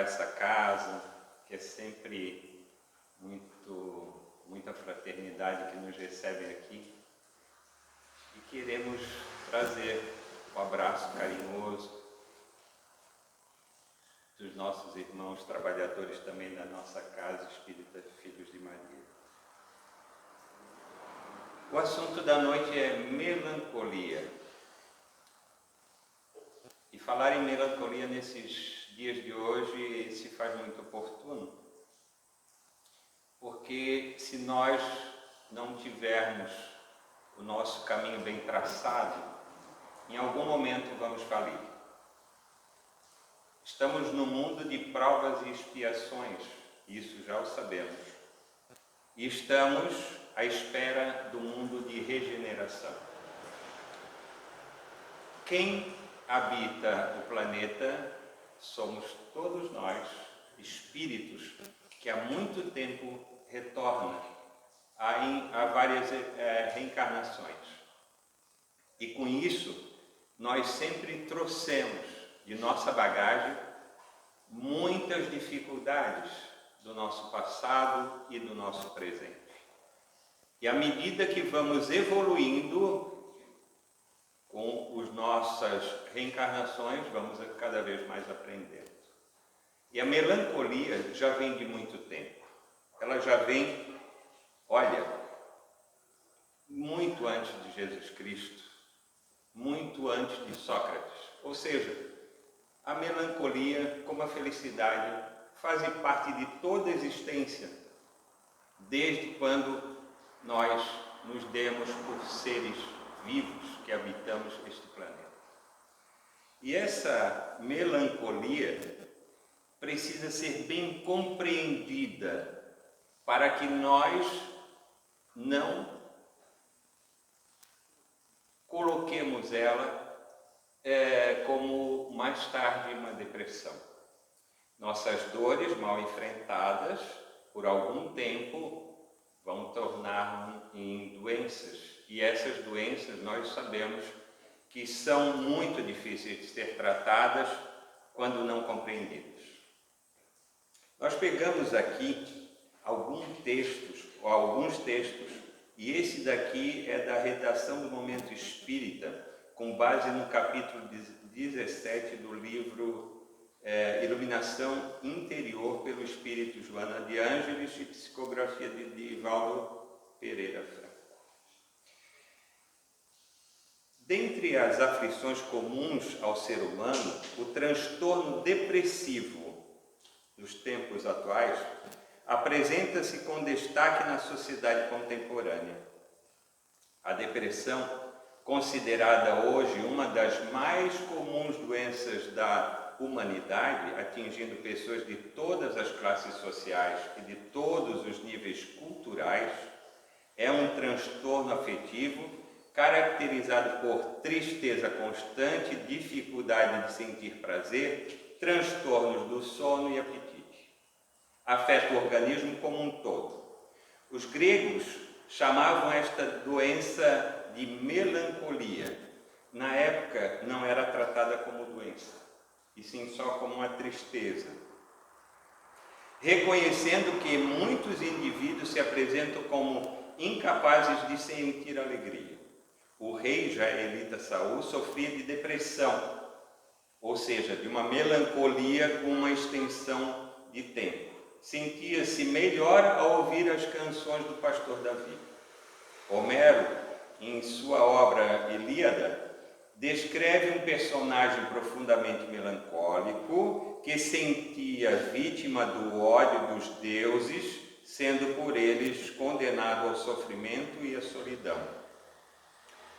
essa casa, que é sempre muita fraternidade que nos recebe aqui. E queremos trazer um abraço carinhoso dos nossos irmãos trabalhadores também da nossa casa espírita Filhos de Maria. O assunto da noite é melancolia. E falar em melancolia nesses dias de hoje se faz muito oportuno, porque se nós não tivermos o nosso caminho bem traçado, em algum momento vamos falir. Estamos no mundo de provas e expiações, isso já o sabemos. E estamos à espera do mundo de regeneração. Quem habita o planeta somos todos nós, espíritos, que há muito tempo retornam a várias reencarnações. E com isso, nós sempre trouxemos de nossa bagagem muitas dificuldades do nosso passado e do nosso presente. E à medida que vamos evoluindo com as nossas reencarnações, vamos cada vez mais aprendendo. E a melancolia já vem de muito tempo. Ela já vem, muito antes de Jesus Cristo, muito antes de Sócrates. Ou seja, a melancolia, como a felicidade, fazem parte de toda a existência, desde quando nós nos demos por seres vivos que habitamos este planeta. E essa melancolia precisa ser bem compreendida para que nós não coloquemos ela como mais tarde uma depressão. Nossas dores mal enfrentadas por algum tempo vão tornar em doenças, e essas doenças nós sabemos que são muito difíceis de ser tratadas quando não compreendidas. Nós pegamos aqui alguns textos, e esse daqui é da redação do Momento Espírita, com base no capítulo 17 do livro Iluminação Interior pelo Espírito Joana de Ângeles e psicografia de Divaldo Pereira Franco. Dentre as aflições comuns ao ser humano, o transtorno depressivo dos tempos atuais apresenta-se com destaque na sociedade contemporânea. A depressão, considerada hoje uma das mais comuns doenças da humanidade, atingindo pessoas de todas as classes sociais e de todos os níveis culturais, é um transtorno afetivo caracterizado por tristeza constante, dificuldade de sentir prazer, transtornos do sono e apetite. Afeta o organismo como um todo. Os gregos chamavam esta doença de melancolia. Na época não era tratada como doença, e sim só como uma tristeza. Reconhecendo que muitos indivíduos se apresentam como incapazes de sentir alegria. O rei Jaelita Saul sofria de depressão, ou seja, de uma melancolia com uma extensão de tempo. Sentia-se melhor ao ouvir as canções do pastor Davi. Homero, em sua obra Ilíada, descreve um personagem profundamente melancólico que sentia vítima do ódio dos deuses, sendo por eles condenado ao sofrimento e à solidão.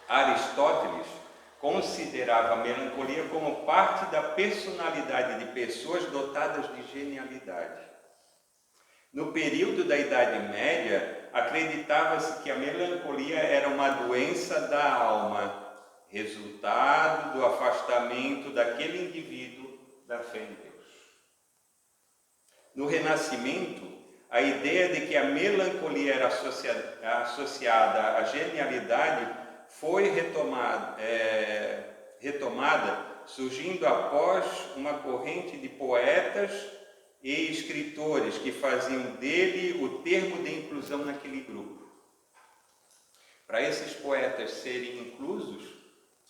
Aristóteles considerava a melancolia como parte da personalidade de pessoas dotadas de genialidade. No período da Idade Média, acreditava-se que a melancolia era uma doença da alma, resultado do afastamento daquele indivíduo da fé em Deus. No Renascimento, a ideia de que a melancolia era associada à genialidade foi retomada, surgindo após uma corrente de poetas e escritores que faziam dele o termo de inclusão naquele grupo. Para esses poetas serem inclusos,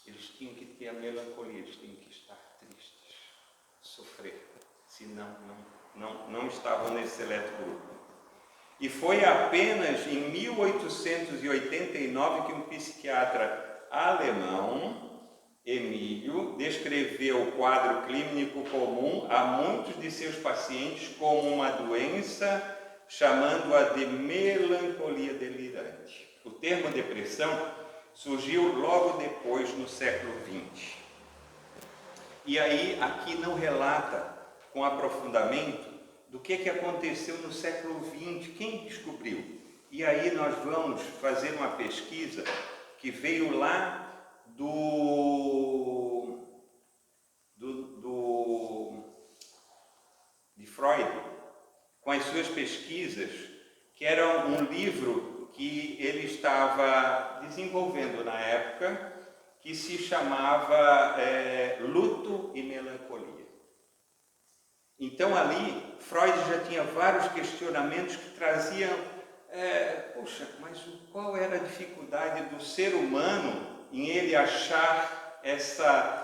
eles tinham que ter a melancolia, eles tinham que estar tristes, sofrer, senão não estavam nesse seleto grupo. E foi apenas em 1889 que um psiquiatra alemão, Emílio, descreveu o quadro clínico comum a muitos de seus pacientes como uma doença, chamando-a de melancolia delirante. O termo depressão surgiu logo depois, no século XX. E aí, aqui não relata com aprofundamento do que aconteceu no século XX, quem descobriu. E aí nós vamos fazer uma pesquisa que veio lá de Freud, com as suas pesquisas, que era um livro que ele estava desenvolvendo na época, que se chamava Luto e Melancolia. Então ali, Freud já tinha vários questionamentos que traziam, poxa, mas qual era a dificuldade do ser humano em ele achar essa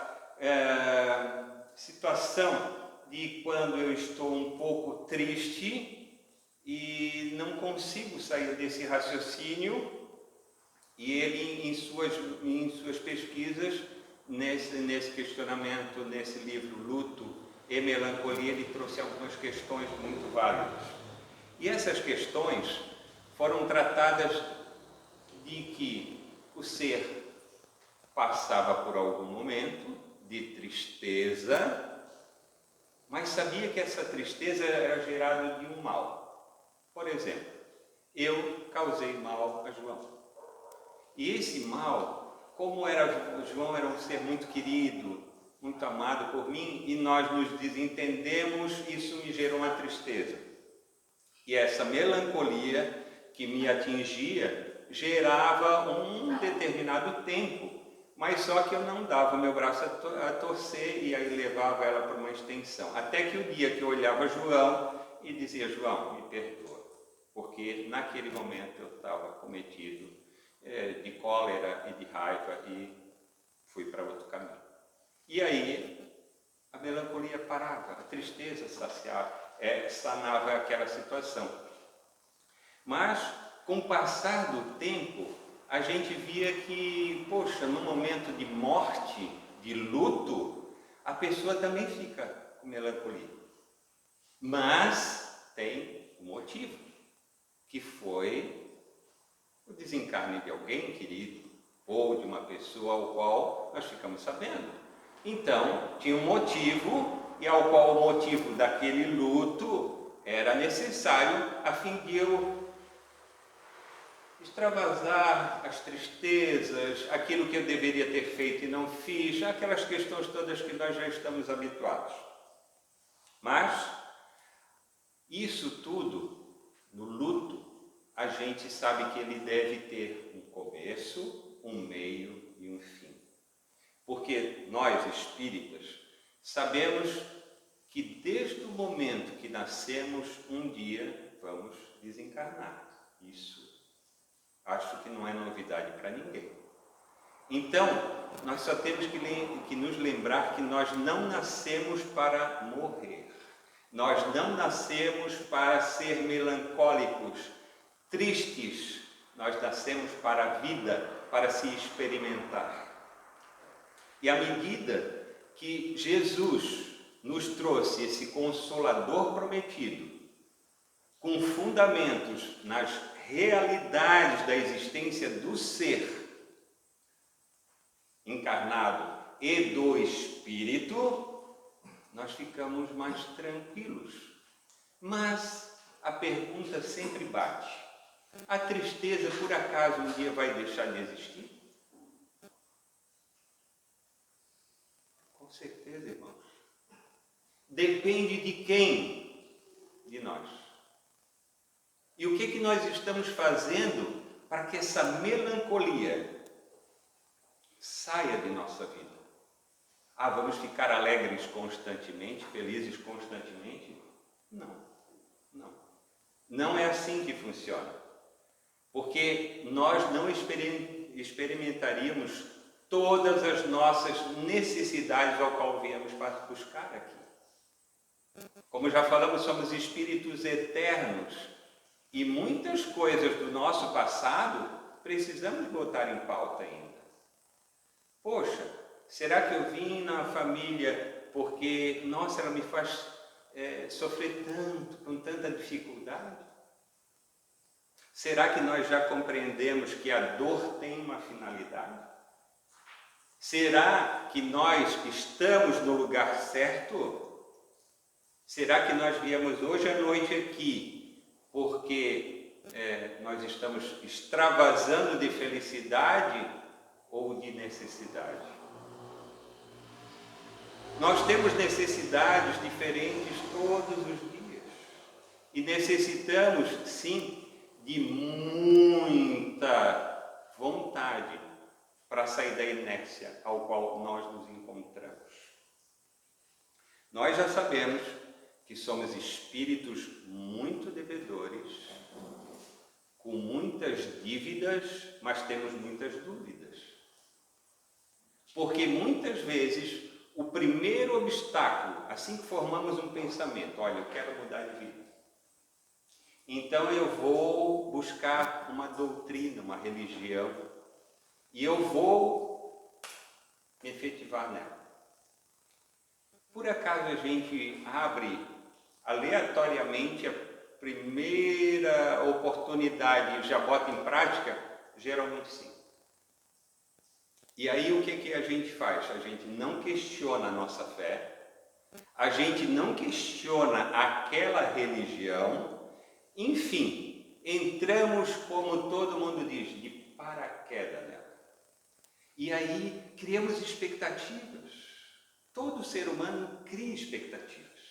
situação de quando eu estou um pouco triste e não consigo sair desse raciocínio, e ele em suas pesquisas, nesse questionamento, nesse livro Luto e Melancolia, ele trouxe algumas questões muito válidas. E essas questões foram tratadas de que o ser passava por algum momento de tristeza, mas sabia que essa tristeza era gerada de um mal. Por exemplo, eu causei mal a João. E esse mal, como João era um ser muito querido, muito amado por mim, e nós nos desentendemos, isso me gerou uma tristeza. E essa melancolia que me atingia gerava um determinado tempo, mas só que eu não dava o meu braço a torcer e aí levava ela para uma extensão. Até que o dia que eu olhava João e dizia: João, me perdoa, porque naquele momento eu estava cometido de cólera e de raiva e fui para outro caminho. E aí a melancolia parava, a tristeza sanava aquela situação. Mas com o passar do tempo, a gente via que, poxa, no momento de morte, de luto, a pessoa também fica com melancolia. Mas tem um motivo, que foi o desencarne de alguém querido, ou de uma pessoa ao qual nós ficamos sabendo. Então, tinha um motivo, e ao qual o motivo daquele luto era necessário a fim de eu extravasar as tristezas, aquilo que eu deveria ter feito e não fiz, aquelas questões todas que nós já estamos habituados. Mas, isso tudo, no luto, a gente sabe que ele deve ter um começo, um meio e um fim. Porque nós, espíritas, sabemos que desde o momento que nascemos, um dia vamos desencarnar. Isso acho que não é novidade para ninguém. Então, nós só temos que nos lembrar que nós não nascemos para morrer. Nós não nascemos para ser melancólicos, tristes. Nós nascemos para a vida, para se experimentar. E à medida que Jesus nos trouxe esse Consolador prometido, com fundamentos nas realidades da existência do ser encarnado e do espírito, nós ficamos mais tranquilos. Mas a pergunta sempre bate: a tristeza por acaso um dia vai deixar de existir? Com certeza, irmãos. Depende de quem? De nós. E o que nós estamos fazendo para que essa melancolia saia de nossa vida? Vamos ficar alegres constantemente, felizes constantemente? Não, não. Não é assim que funciona. Porque nós não experimentaríamos todas as nossas necessidades ao qual viemos para buscar aqui. Como já falamos, somos espíritos eternos e muitas coisas do nosso passado precisamos botar em pauta ainda. Poxa, será que eu vim na família porque, nossa, ela me faz sofrer tanto, com tanta dificuldade? Será que nós já compreendemos que a dor tem uma finalidade? Será que nós estamos no lugar certo? Será que nós viemos hoje à noite aqui porque nós estamos extravasando de felicidade ou de necessidade? Nós temos necessidades diferentes todos os dias e necessitamos, sim, de muita vontade para sair da inércia ao qual nós nos encontramos. Nós já sabemos que somos espíritos muito devedores, com muitas dívidas, mas temos muitas dúvidas. Porque muitas vezes o primeiro obstáculo, assim que formamos um pensamento, olha, eu quero mudar de vida, então eu vou buscar uma doutrina, uma religião, e eu vou me efetivar nela. Por acaso a gente abre aleatoriamente a primeira oportunidade e já bota em prática? Geralmente sim. E aí o que a gente faz? A gente não questiona a nossa fé, a gente não questiona aquela religião, enfim, entramos, como todo mundo diz, de paraquedas nela. E aí criamos expectativas. Todo ser humano cria expectativas.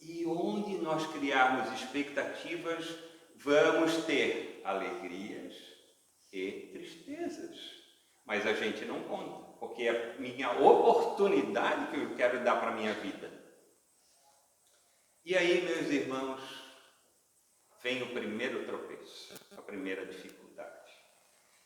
E onde nós criarmos expectativas, vamos ter alegrias e tristezas. Mas a gente não conta, porque é a minha oportunidade que eu quero dar para a minha vida. E aí, meus irmãos, vem o primeiro tropeço, a primeira dificuldade.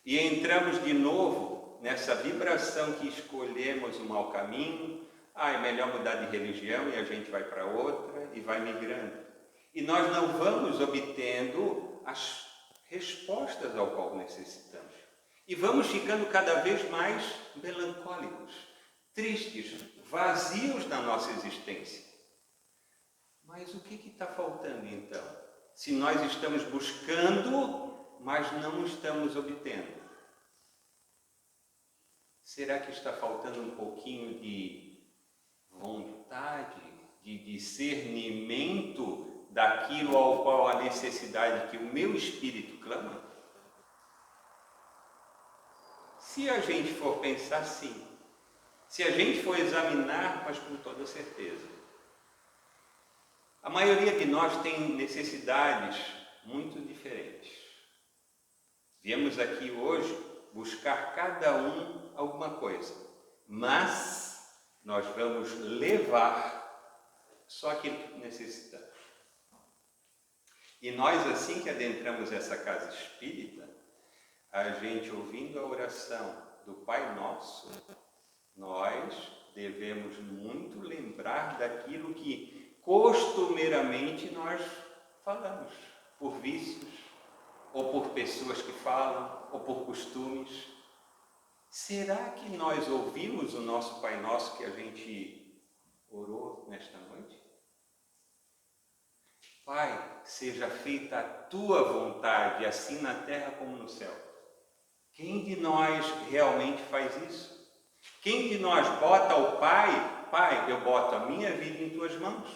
E entramos de novo nessa vibração que escolhemos o mau caminho. É melhor mudar de religião, e a gente vai para outra e vai migrando. E nós não vamos obtendo as respostas ao qual necessitamos. E vamos ficando cada vez mais melancólicos, tristes, vazios na nossa existência. Mas o que está faltando então? Se nós estamos buscando, mas não estamos obtendo. Será que está faltando um pouquinho de vontade, de discernimento daquilo ao qual a necessidade que o meu espírito clama? Se a gente for pensar, sim. Se a gente for examinar, mas com toda certeza. A maioria de nós tem necessidades muito diferentes. Viemos aqui hoje buscar cada um alguma coisa, mas nós vamos levar só aquilo que necessitamos. E nós, assim que adentramos essa casa espírita, a gente ouvindo a oração do Pai Nosso, nós devemos muito lembrar daquilo que costumeiramente nós falamos, por vícios, ou por pessoas que falam, ou por costumes. Será que nós ouvimos o nosso Pai Nosso que a gente orou nesta noite? Pai, seja feita a tua vontade, assim na terra como no céu. Quem de nós realmente faz isso? Quem de nós bota ao Pai, Pai, eu boto a minha vida em tuas mãos?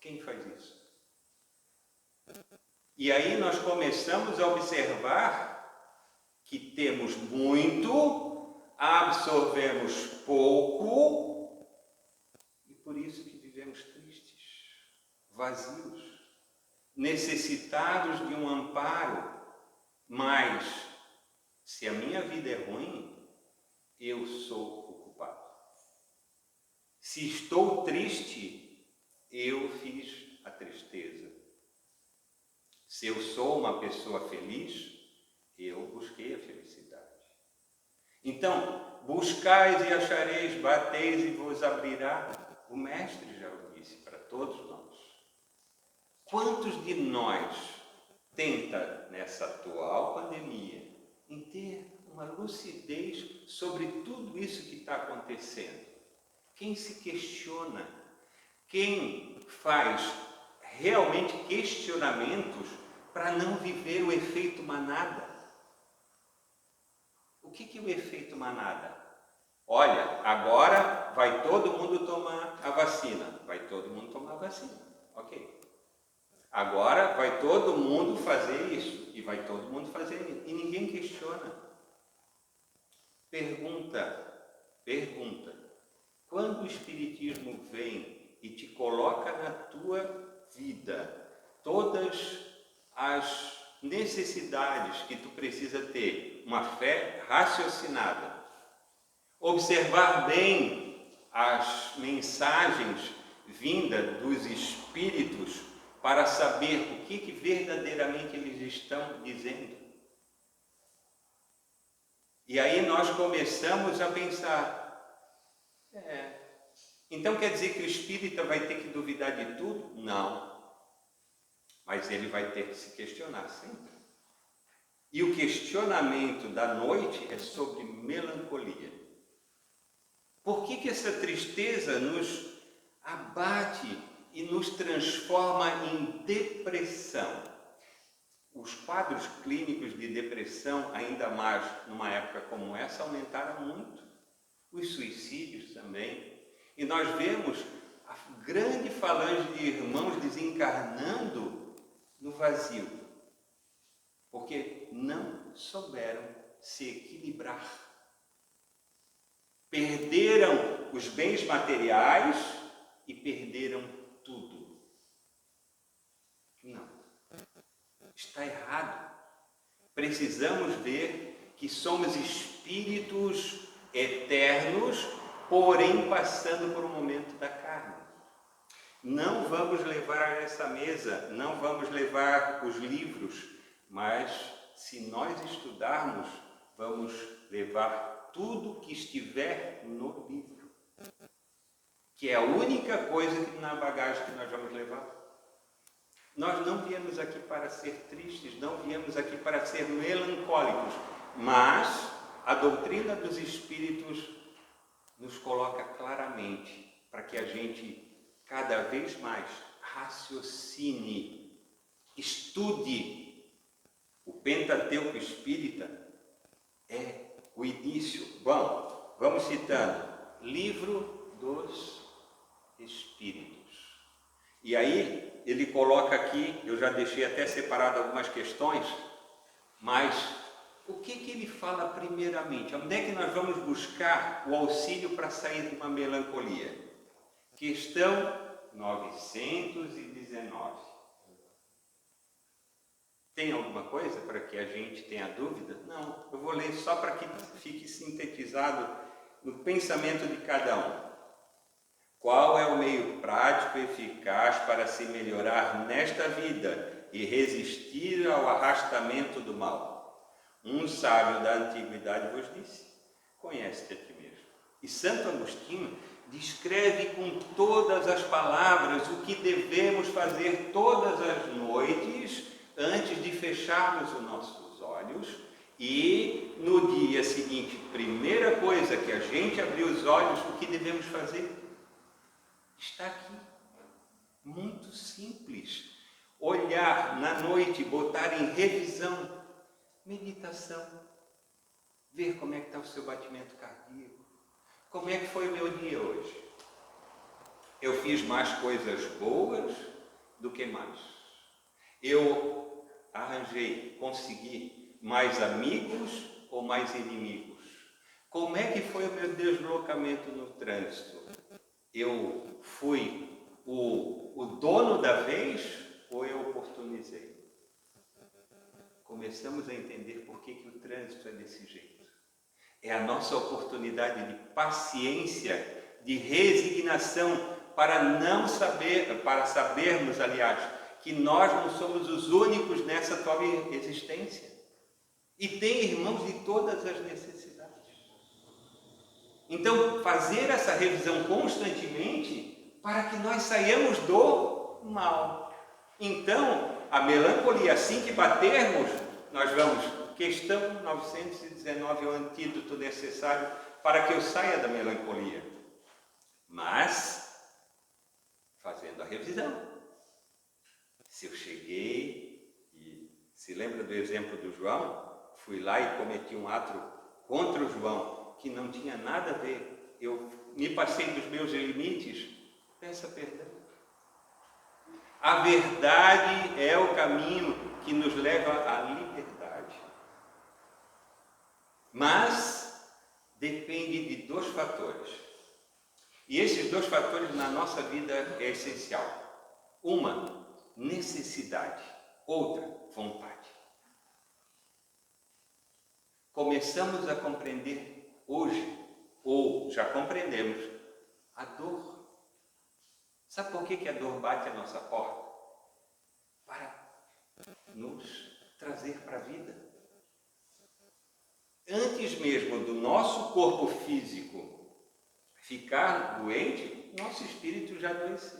Quem faz isso? E aí nós começamos a observar que temos muito, absorvemos pouco, e por isso que vivemos tristes, vazios, necessitados de um amparo. Mas, se a minha vida é ruim, eu sou o culpado. Se estou triste, eu fiz a tristeza. Se eu sou uma pessoa feliz, eu busquei a felicidade. Então, buscais e achareis, bateis e vos abrirá. O Mestre já o disse para todos nós. Quantos de nós tenta, nessa atual pandemia, em ter uma lucidez sobre tudo isso que está acontecendo? Quem se questiona? Quem faz realmente questionamentos para não viver o efeito manada? O que é o efeito manada? Olha, agora vai todo mundo tomar a vacina. Vai todo mundo tomar a vacina. Ok. Agora vai todo mundo fazer isso. E vai todo mundo fazer isso. E ninguém questiona. Pergunta. Quando o Espiritismo vem e te coloca na tua vida todas as necessidades que tu precisa ter, uma fé raciocinada, observar bem as mensagens vindas dos Espíritos para saber o que verdadeiramente eles estão dizendo. E aí nós começamos a pensar, então quer dizer que o espírita vai ter que duvidar de tudo? Não. Mas ele vai ter que se questionar sempre. E o questionamento da noite é sobre melancolia. Por que essa tristeza nos abate e nos transforma em depressão? Os quadros clínicos de depressão, ainda mais numa época como essa, aumentaram muito. Os suicídios também. E nós vemos a grande falange de irmãos desencarnando no vazio, porque não souberam se equilibrar. Perderam os bens materiais e perderam tudo. Não. Está errado. Precisamos ver que somos espíritos eternos, porém passando por um momento da carne. Não vamos levar a essa mesa, não vamos levar os livros, mas se nós estudarmos, vamos levar tudo que estiver no livro, que é a única coisa que na bagagem que nós vamos levar. Nós não viemos aqui para ser tristes, não viemos aqui para ser melancólicos, mas a doutrina dos Espíritos nos coloca claramente para que a gente cada vez mais raciocine, estude. O Pentateuco Espírita é o início. Bom, vamos citando. Livro dos Espíritos. E aí ele coloca aqui, eu já deixei até separado algumas questões, mas o que ele fala primeiramente? Onde é que nós vamos buscar o auxílio para sair de uma melancolia? Questão 919. Tem alguma coisa para que a gente tenha dúvida? Não, eu vou ler só para que fique sintetizado no pensamento de cada um. Qual é o meio prático e eficaz para se melhorar nesta vida e resistir ao arrastamento do mal? Um sábio da antiguidade vos disse: conhece-te a ti mesmo. E Santo Agostinho descreve com todas as palavras o que devemos fazer todas as noites antes de fecharmos os nossos olhos, e no dia seguinte, primeira coisa que a gente abrir os olhos, o que devemos fazer? Está aqui. Muito simples. Olhar na noite, botar em revisão, meditação, ver como é que está o seu batimento cardíaco, como é que foi o meu dia hoje. Eu fiz mais coisas boas do que más. Eu consegui mais amigos ou mais inimigos? Como é que foi o meu deslocamento no trânsito? Eu fui o dono da vez ou eu oportunizei? Começamos a entender por que o trânsito é desse jeito. É a nossa oportunidade de paciência de resignação, para sabermos, aliás, que nós não somos os únicos nessa atual existência. E tem irmãos de todas as necessidades. Então, fazer essa revisão constantemente para que nós saiamos do mal. Então, a melancolia, assim que batermos, nós vamos, questão 919 é o antídoto necessário para que eu saia da melancolia. Mas, fazendo a revisão. Se eu cheguei e se lembra do exemplo do João, fui lá e cometi um ato contra o João, que não tinha nada a ver, eu me passei dos meus limites, peça perdão. A verdade é o caminho que nos leva à liberdade. Mas depende de 2 fatores. E esses 2 fatores na nossa vida é essencial. Uma, necessidade. Outra, vontade. Começamos a compreender hoje, ou já compreendemos, a dor. Sabe por que a dor bate à nossa porta? Para nos trazer para a vida. Antes mesmo do nosso corpo físico ficar doente, nosso espírito já adoeceu.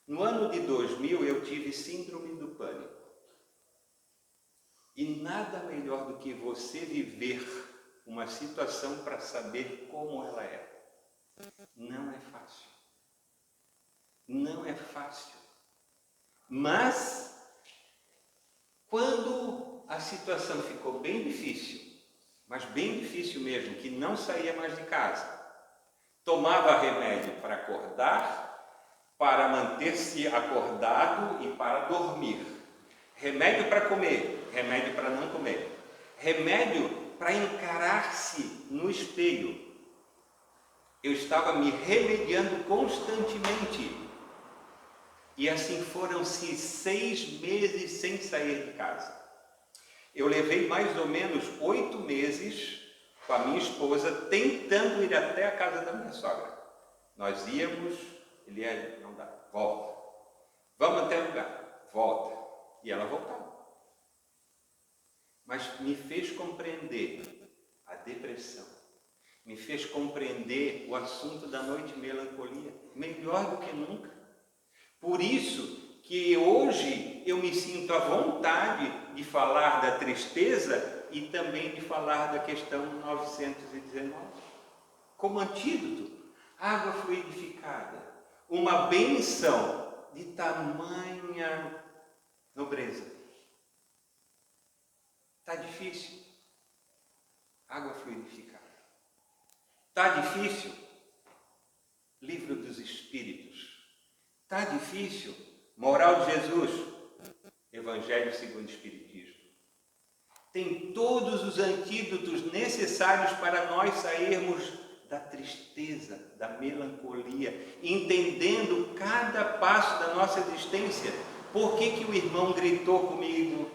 No ano de 2000 eu tive síndrome do pânico. E nada melhor do que você viver uma situação para saber como ela é. Não é fácil. Não é fácil. Mas, quando a situação ficou bem difícil, mas bem difícil mesmo, que não saía mais de casa, tomava remédio para acordar, para manter-se acordado e para dormir. Remédio para comer, remédio para não comer. Remédio para encarar-se no espelho. Eu estava me remediando constantemente. E assim foram-se 6 meses sem sair de casa. Eu levei mais ou menos 8 meses com a minha esposa tentando ir até a casa da minha sogra. Nós íamos, ele ia, não dá, volta. Vamos até o lugar, volta. E ela voltava. Mas me fez compreender a depressão. Me fez compreender o assunto da noite de melancolia, melhor do que nunca. Por isso que hoje eu me sinto à vontade de falar da tristeza e também de falar da questão 919. Como antídoto, água fluidificada, uma benção de tamanha nobreza. Está difícil? Água fluidificada. Está difícil? Livro dos Espíritos. Está difícil? Moral de Jesus. Evangelho segundo o Espiritismo. Tem todos os antídotos necessários para nós sairmos da tristeza, da melancolia, entendendo cada passo da nossa existência. Por que o irmão gritou comigo?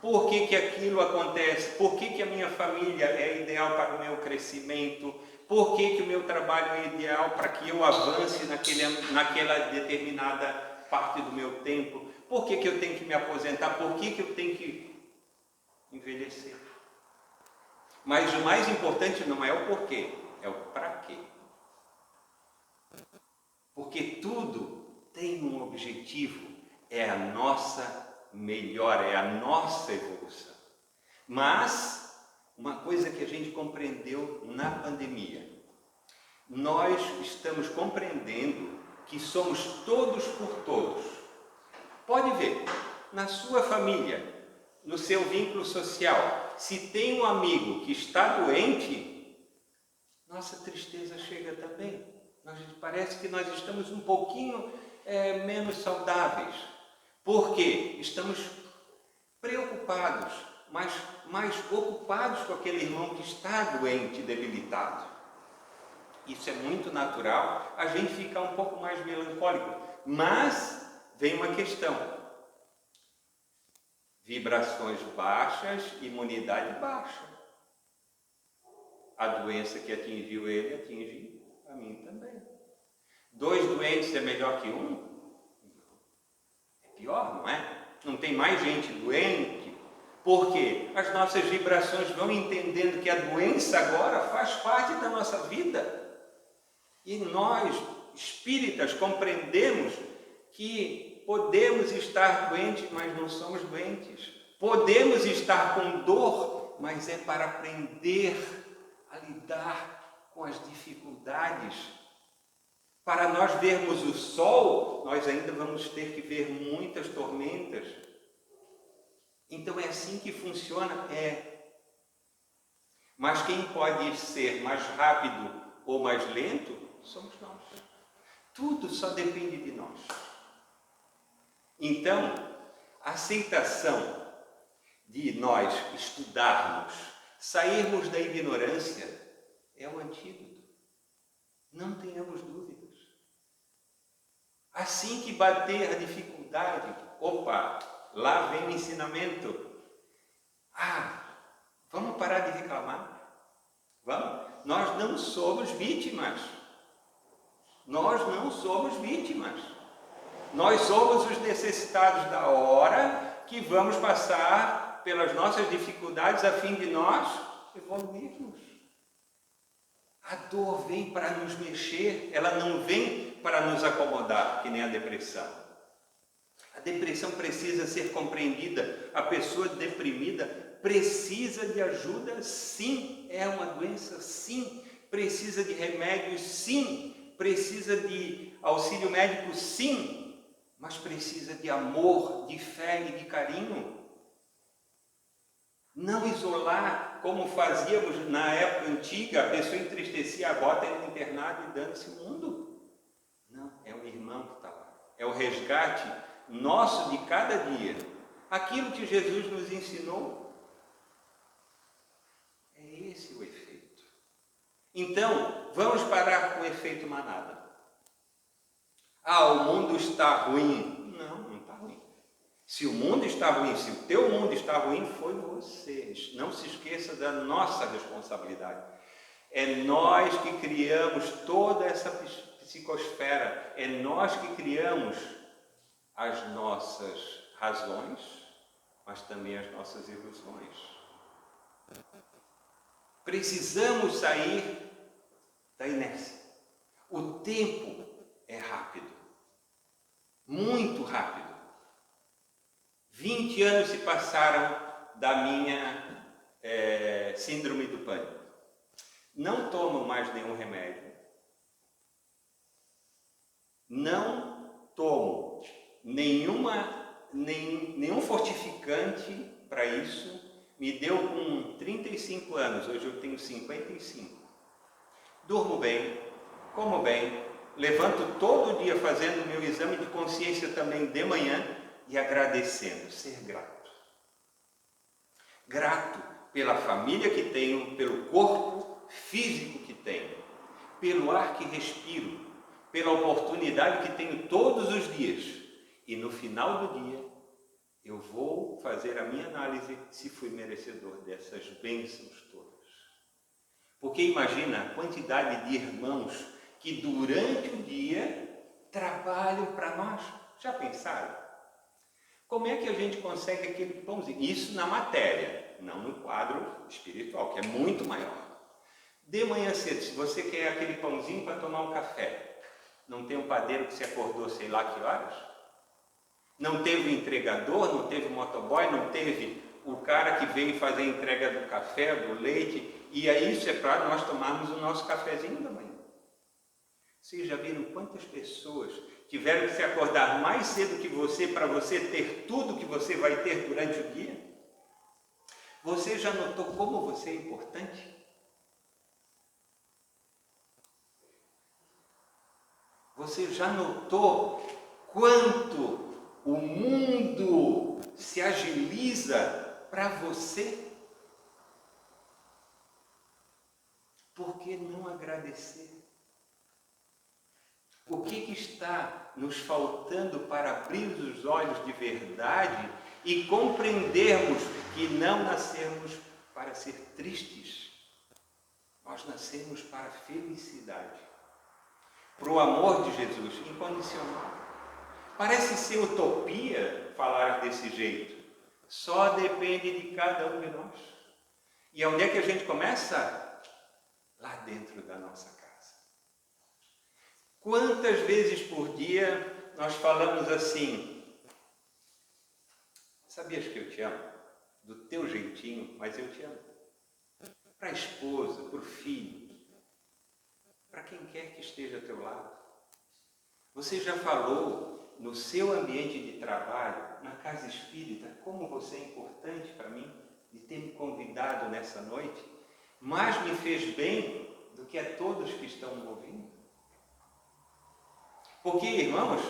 Por que aquilo acontece? Por que a minha família é ideal para o meu crescimento? Por que o meu trabalho é ideal para que eu avance naquela determinada parte do meu tempo? Por que eu tenho que me aposentar? Por que eu tenho que envelhecer? Mas o mais importante não é o porquê, é o para quê. Porque tudo tem um objetivo, é a nossa melhora, é a nossa evolução. Mas uma coisa que a gente compreendeu na pandemia, nós estamos compreendendo que somos todos por todos. Pode ver, na sua família, no seu vínculo social, se tem um amigo que está doente, nossa tristeza chega também. Parece que nós estamos um pouquinho menos saudáveis. Por quê? Estamos preocupados, mas mais ocupados com aquele irmão que está doente, debilitado. Isso é muito natural, a gente fica um pouco mais melancólico. Mas vem uma questão. Vibrações baixas, imunidade baixa. A doença que atingiu ele, atinge A mim também. 2 doentes é melhor que um? Não. É pior, não é? Não tem mais gente doente. Por quê? As nossas vibrações vão entendendo que a doença agora faz parte da nossa vida. E nós, espíritas, compreendemos que podemos estar doentes, mas não somos doentes. Podemos estar com dor, mas é para aprender a lidar com as dificuldades. Para nós vermos o sol, nós ainda vamos ter que ver muitas tormentas. Então é assim que funciona? É. Mas quem pode ser mais rápido ou mais lento, somos nós. Tudo só depende de nós. Então, a aceitação de nós estudarmos, sairmos da ignorância, é o antídoto. Não tenhamos dúvidas. Assim que bater a dificuldade, opa, lá vem o ensinamento. Vamos parar de reclamar? Vamos? Nós não somos vítimas. Nós não somos vítimas. Nós somos os necessitados da hora que vamos passar pelas nossas dificuldades a fim de nós evoluirmos. A dor vem para nos mexer, ela não vem para nos acomodar, que nem a depressão. A depressão precisa ser compreendida. A pessoa deprimida precisa de ajuda, sim. É uma doença, sim. Precisa de remédios, sim. Precisa de auxílio médico, sim. Mas precisa de amor, de fé e de carinho. Não isolar, como fazíamos na época antiga, a pessoa entristecia, bota ele no internado e dando-se o mundo. Não, é o irmão que está lá. É o resgate nosso de cada dia. Aquilo que Jesus nos ensinou. É esse o efeito. Então, vamos parar com o efeito manada. O mundo está ruim. Não, não está ruim. Se o mundo está ruim, se o teu mundo está ruim, foi você. Não se esqueça da nossa responsabilidade. É nós que criamos toda essa psicosfera. É nós que criamos as nossas razões, mas também as nossas ilusões. Precisamos sair da inércia. O tempo é rápido. Muito rápido. 20 anos se passaram da minha síndrome do pânico. Não tomo mais nenhum remédio. Não tomo nenhum fortificante para isso. Me deu com 35 anos, hoje eu tenho 55. Durmo bem, como bem, levanto todo dia fazendo meu exame de consciência também de manhã e agradecendo, ser grato. Grato pela família que tenho, pelo corpo físico que tenho, pelo ar que respiro, pela oportunidade que tenho todos os dias. E no final do dia, eu vou fazer a minha análise se fui merecedor dessas bênçãos todas. Porque imagina a quantidade de irmãos que durante o dia trabalham para nós. Já pensaram? Como é que a gente consegue aquele pãozinho? Isso na matéria, não no quadro espiritual, que é muito maior. De manhã cedo, se você quer aquele pãozinho para tomar um café, não tem um padeiro que se acordou sei lá que horas? Não teve o entregador, não teve o motoboy, não teve o cara que veio fazer a entrega do café, do leite, e aí isso é para nós tomarmos o nosso cafezinho da manhã. Vocês já viram quantas pessoas tiveram que se acordar mais cedo que você para você ter tudo que você vai ter durante o dia? Você já notou como você é importante? Você já notou quanto o mundo se agiliza para você? Por que não agradecer? O que está nos faltando para abrir os olhos de verdade e compreendermos que não nascemos para ser tristes, nós nascemos para a felicidade. para o amor de Jesus incondicional. Parece ser utopia falar desse jeito. Só depende de cada um de nós. E onde é que a gente começa? Lá dentro da nossa casa. Quantas vezes por dia nós falamos assim: sabias que eu te amo? Do teu jeitinho, mas eu te amo. Para a esposa, para o filho, para quem quer que esteja ao teu lado. Você já falou no seu ambiente de trabalho, na casa espírita, como você é importante para mim, de ter me convidado nessa noite? Mais me fez bem do que a todos que estão me ouvindo. Porque, irmãos,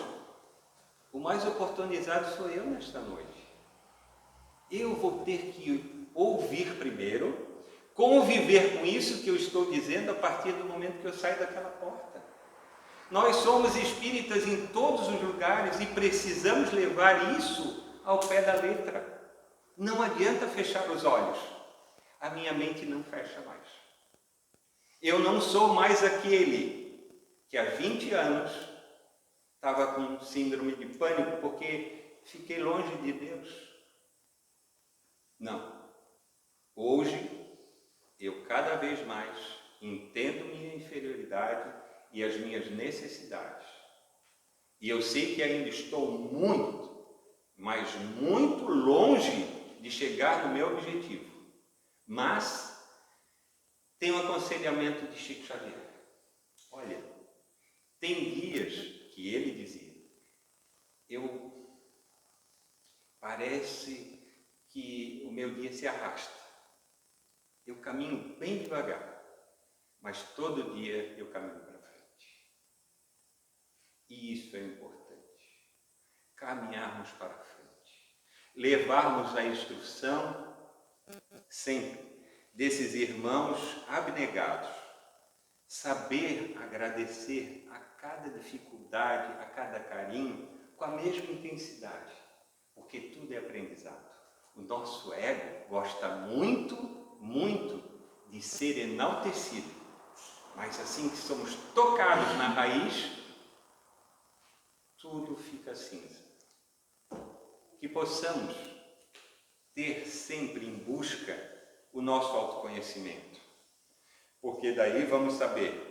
o mais oportunizado sou eu nesta noite. Eu vou ter que ouvir primeiro, conviver com isso que eu estou dizendo a partir do momento que eu saio daquela porta. Nós somos espíritas em todos os lugares e precisamos levar isso ao pé da letra. Não adianta fechar os olhos. A minha mente não fecha mais. Eu não sou mais aquele que há 20 anos estava com síndrome de pânico porque fiquei longe de Deus. Não. Hoje, eu cada vez mais entendo minha inferioridade e as minhas necessidades. E eu sei que ainda estou muito, mas muito longe de chegar no meu objetivo. Mas tem um aconselhamento de Chico Xavier. Olha, tem dias que ele dizia, parece que o meu dia se arrasta. Eu caminho bem devagar, mas todo dia eu caminho para frente. E isso é importante. Caminharmos para frente. Levarmos a instrução sempre desses irmãos abnegados. Saber agradecer a cada dificuldade, a cada carinho, com a mesma intensidade. Porque tudo é aprendizado. O nosso ego gosta muito, muito de ser enaltecido. Mas assim que somos tocados na raiz, tudo fica cinza. Que possamos ter sempre em busca o nosso autoconhecimento. Porque daí vamos saber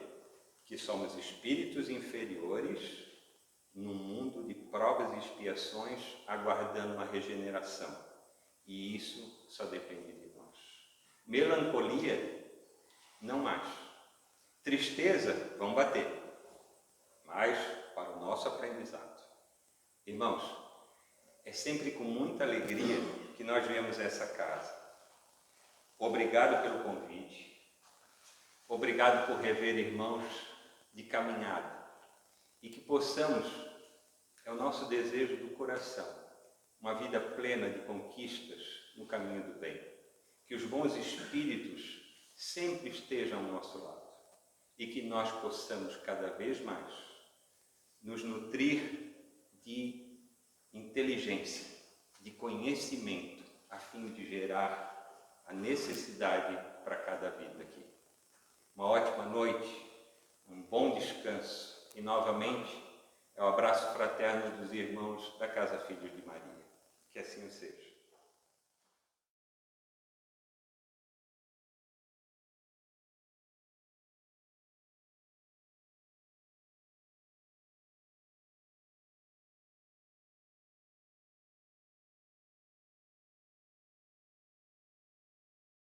que somos espíritos inferiores num mundo de provas e expiações, aguardando uma regeneração. E isso só depende de nós. Melancolia, não mais. Tristeza, vão bater. Mas para o nosso aprendizado. Irmãos, é sempre com muita alegria que nós viemos a essa casa. Obrigado pelo convite. Obrigado por rever irmãos de caminhada. E que possamos, é o nosso desejo do coração, uma vida plena de conquistas no caminho do bem. Que os bons espíritos sempre estejam ao nosso lado. E que nós possamos cada vez mais nos nutrir de inteligência, de conhecimento, a fim de gerar a necessidade para cada vida aqui. Uma ótima noite, um bom descanso e novamente é o abraço fraterno dos irmãos da Casa Filhos de Maria. Que assim seja.